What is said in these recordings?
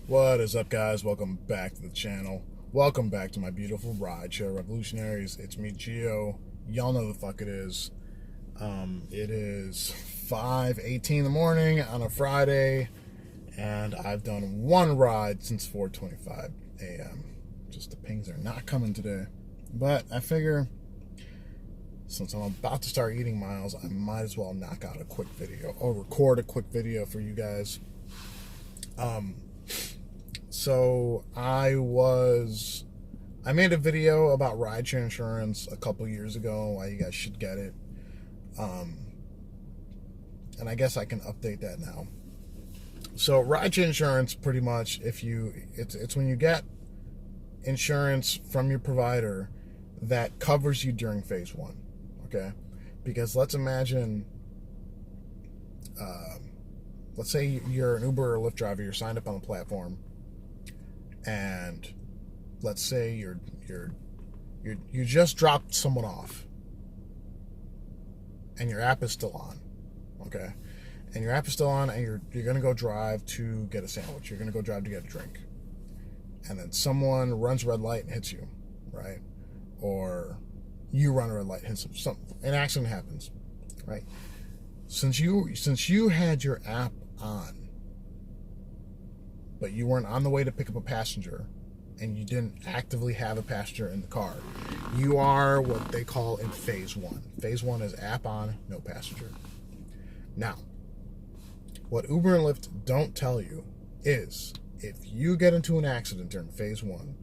What is up, guys? Welcome back to the channel. Welcome back to my beautiful rideshare revolutionaries. It's me, Gio. Y'all know the fuck it is. It is 5:18 in the morning on a Friday, and I've done one ride since 4:25 a.m. Just the pings are not coming today. But I figure, since I'm about to start eating miles, I might as well knock out a quick video or record a quick video for you guys. So I made a video about rideshare insurance a couple years ago, why you guys should get it. And I guess I can update that now. So rideshare insurance, pretty much, it's when you get insurance from your provider that covers you during phase one, okay? Because let's imagine, let's say you're an Uber or Lyft driver, you're signed up on the platform, and let's say you just dropped someone off, and your app is still on, okay? And your app is still on, and you're gonna go drive to get a sandwich. You're gonna go drive to get a drink, and then someone runs a red light and hits you, right? Or you run a red light, hits an accident happens, right? Since you had your app on, but you weren't on the way to pick up a passenger, and you didn't actively have a passenger in the car, you are what they call in phase one. Phase one is app on, no passenger. Now, what Uber and Lyft don't tell you is if you get into an accident during phase one,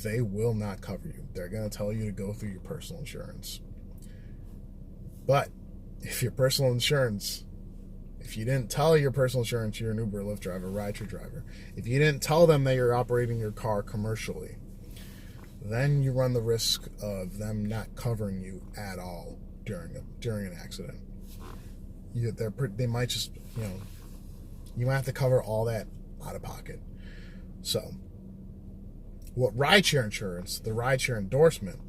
they will not cover you. They're going to tell you to go through your personal insurance. But if your personal insurance, if you didn't tell your personal insurance you're an Uber or Lyft driver, rideshare driver, if you didn't tell them that you're operating your car commercially, then you run the risk of them not covering you at all during an accident. They might just, you might have to cover all that out of pocket. So, what rideshare insurance, the rideshare endorsement,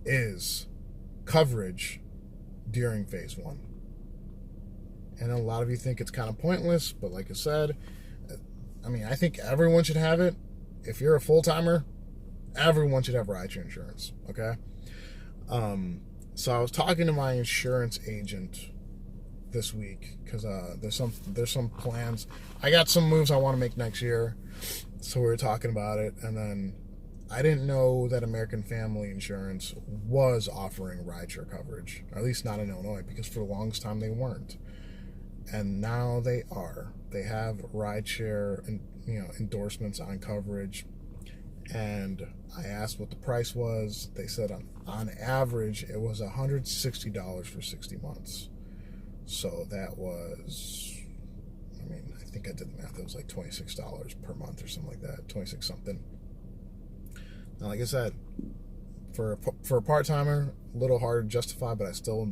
is coverage during phase one. And a lot of you think it's kind of pointless, but like I said, I think everyone should have it. If you're a full-timer, everyone should have rideshare insurance, okay? So I was talking to my insurance agent this week because there's some plans. I got some moves I want to make next year, so we were talking about it, and then I didn't know that American Family Insurance was offering rideshare coverage, or at least not in Illinois, because for the longest time they weren't. And now they are. They have rideshare and endorsements on coverage. And I asked what the price was. They said on average it was $160 for 60 months. So that was, I think I did the math. It was like $26 per month or something like that. 26 something. Now, like I said, for a part-timer, a little hard to justify, but I still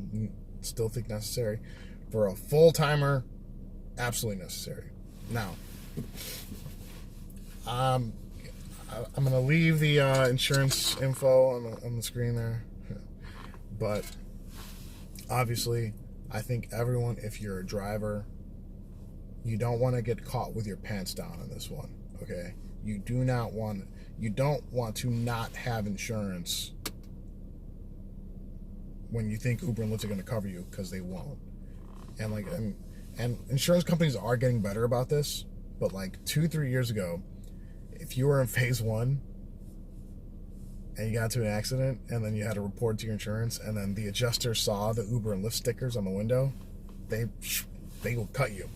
think necessary. For a full-timer, absolutely necessary. Now, I'm going to leave the insurance info on the screen there. But obviously, I think everyone, if you're a driver, you don't want to get caught with your pants down on this one, okay? You don't want to not have insurance when you think Uber and Lyft are going to cover you, because they won't. And insurance companies are getting better about this, but like 2-3 years ago, if you were in phase one and you got into an accident and then you had to report to your insurance, and then the adjuster saw the Uber and Lyft stickers on the window, they would cut you.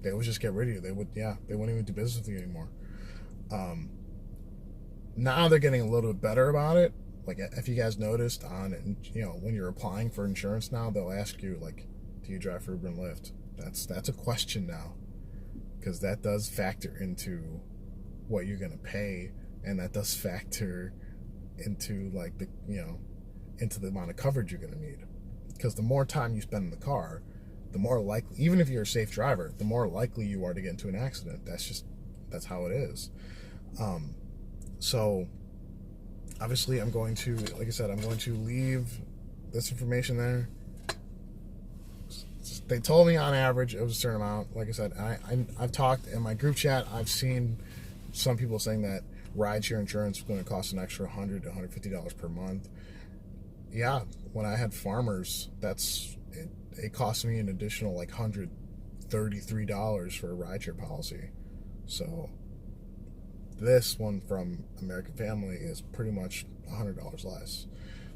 They would just get rid of you. They wouldn't even do business with you anymore. Now they're getting a little bit better about it. Like, if you guys noticed when you're applying for insurance now, they'll ask you, like, do you drive for Uber and Lyft? That's a question now, because that does factor into what you're gonna pay, and that does factor into into the amount of coverage you're gonna need. Because the more time you spend in the car, the more likely, even if you're a safe driver, the more likely you are to get into an accident. That's how it is. So obviously I'm going to, like I said, I'm going to leave this information there. they told me on average it was a certain amount. Like I said, I've talked in my group chat. I've seen some people saying that rideshare insurance is going to cost an extra $100 to $150 per month. Yeah, when I had farmers, it cost me an additional like $133 for a rideshare policy. So this one from American Family is pretty much $100 less.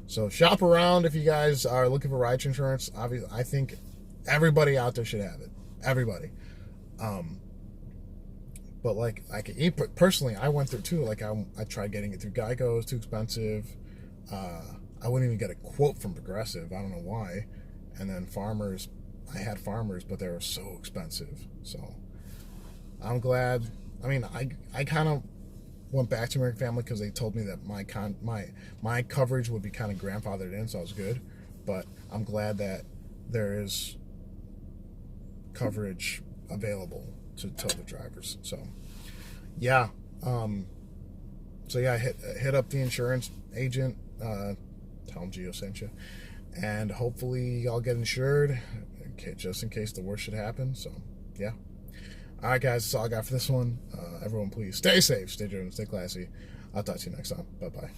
So shop around if you guys are looking for rideshare insurance. Obviously, I think everybody out there should have it. Everybody. But like personally, I went through too. Like I tried getting it through Geico. It's too expensive. I wouldn't even get a quote from Progressive. I don't know why. And then Farmers, I had Farmers, but they were so expensive. So I'm glad. I mean, I kind of went back to American Family because they told me that my coverage would be kind of grandfathered in, so I was good. But I'm glad that there is coverage available to the drivers. So yeah, hit up the insurance agent, tell them Gio sent you, and hopefully y'all get insured, just in case the worst should happen. So yeah. All right, guys, that's all I got for this one. Everyone, please stay safe, stay driven, stay classy. I'll talk to you next time. Bye-bye.